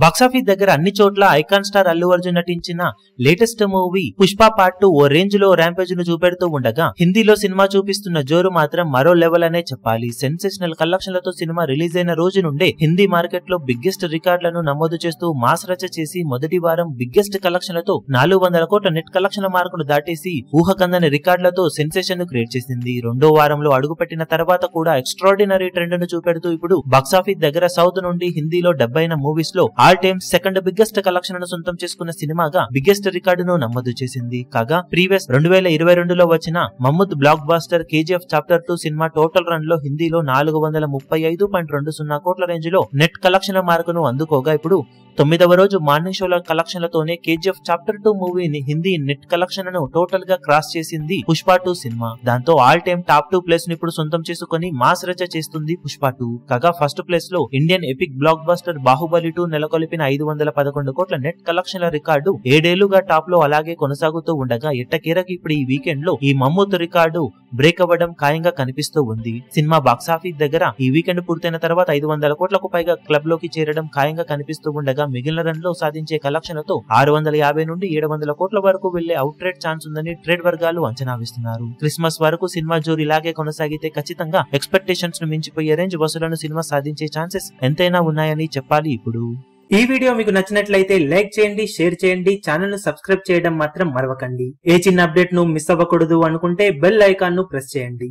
Box office దగ్గర అన్ని చోట్ల ఐకాన్ స్టార్ అల్లు అర్జున్ నటించిన లేటెస్ట్ మూవీ పుష్ప పార్ట్ 2 ఓ రేంజ్ లో ర్యాంపేజ్ ను చూపెడుతూ ఉండగా హిందీలో సినిమా చూపిస్తున్న జోరు మాత్రం మరో లెవెల్ అనే చెప్పాలి. సెన్సేషనల్ కలెక్షన్లతో సినిమా రిలీజ్ అయిన రోజు నుండే హిందీ మార్కెట్ లో బిగ్గెస్ట్ రికార్డులను నమోదు చేస్తూ మాస్ రచ చేసి మొదటి వారం బిగ్గెస్ట్ కలెక్షన్లతో 400 కోట్ల నెట్ కలెక్షన్ మార్కును దాటేసి ఊహకందని రికార్డులతో సెన్సేషన్ ను క్రియేట్ చేసింది. రెండో వారంలో అడుగుపెట్టిన తర్వాత కూడా ఎక్స్ట్రాడినరీ ట్రెండ్ ను చూపెడుతూ ఇప్పుడు బాక్సాఫీస్ దగ్గర సౌత్ నుండి హిందీలో 70 మూవీస్ లో all time second biggest collection ను సొంతం చేసుకున్న సినిమాగా బిగ్గెస్ట్ రికార్డును నమోదు చేసింది. కాగా ప్రీవియస్ 2022లో వచ్చిన మహమ్మద్ blockbuster KGF chapter 2 cinema total run లో హిందీలో 435.20 కోట్ల రేంజ్ లో నెట్ కలెక్షన్ మార్కును అందుకోగా ఇప్పుడు 9వ రోజు మార్నింగ్ షోల కలెక్షన్లతోనే కేజీఎఫ్ చాప్టర్ 2 మూవీని హిందీ నెట్ కలెక్షన్ ను టోటల్ గా క్రాస్ చేసింది పుష్ప 2 సినిమా. దాంతో ఆల్ టైమ్ టాప్ 2 ప్లేస్ ను ఇప్పుడు సొంతం చేసుకుని మాస్ రచ చేస్తుంది పుష్ప 2. కాగా ఫస్ట్ ప్లేస్ లో Indian epic blockbuster Baahubali 2 నెలకొల్పిన 511 కోట్ల నెట్ కలెక్షన్ల రికార్డు 7 ఏళ్లుగా టాప్ లో అలాగే కొనసాగుతూ ఉండగా ఎట్టకేరకు ఇప్పుడు ఈ వీకెండ్ లో ఈ మమ్మూత్ రికార్డు బ్రేక్ అవ్వడం ఖాయంగా కనిపిస్తూ ఉంది. సినిమా బాక్సాఫీస్ దగ్గర ఈ వీకెండ్ పూర్తయిన తర్వాత 500 కోట్లకు పైగా క్లబ్ లోకి చేరడం ఖాయంగా కనిపిస్తూ ఉండగా మిగిలిన రన్ లో సాధించే కలెక్షన్లతో 650 నుండి 700 కోట్ల వరకు వెళ్లే అవుట్ రేట్ ఛాన్స్ ఉందని ట్రేడ్ వర్గాలు అంచనా వేస్తున్నారు. క్రిస్మస్ వరకు సినిమా జోరు ఇలాగే కొనసాగితే ఖచ్చితంగా ఎక్స్పెక్టేషన్స్ ను మించిపోయే రేంజ్ వసూలను సినిమా సాధించే ఛాన్సెస్ ఎంతైనా ఉన్నాయని చెప్పాలి. ఇప్పుడు ఈ వీడియో మీకు నచ్చినట్లయితే లైక్ చేయండి, షేర్ చేయండి, ఛానల్ ను సబ్స్క్రైబ్ చేయడం మాత్రం మరవకండి. ఏ చిన్న అప్డేట్ ను మిస్ అవ్వకూడదు అనుకుంటే బెల్ ఐకాన్ ను ప్రెస్ చేయండి.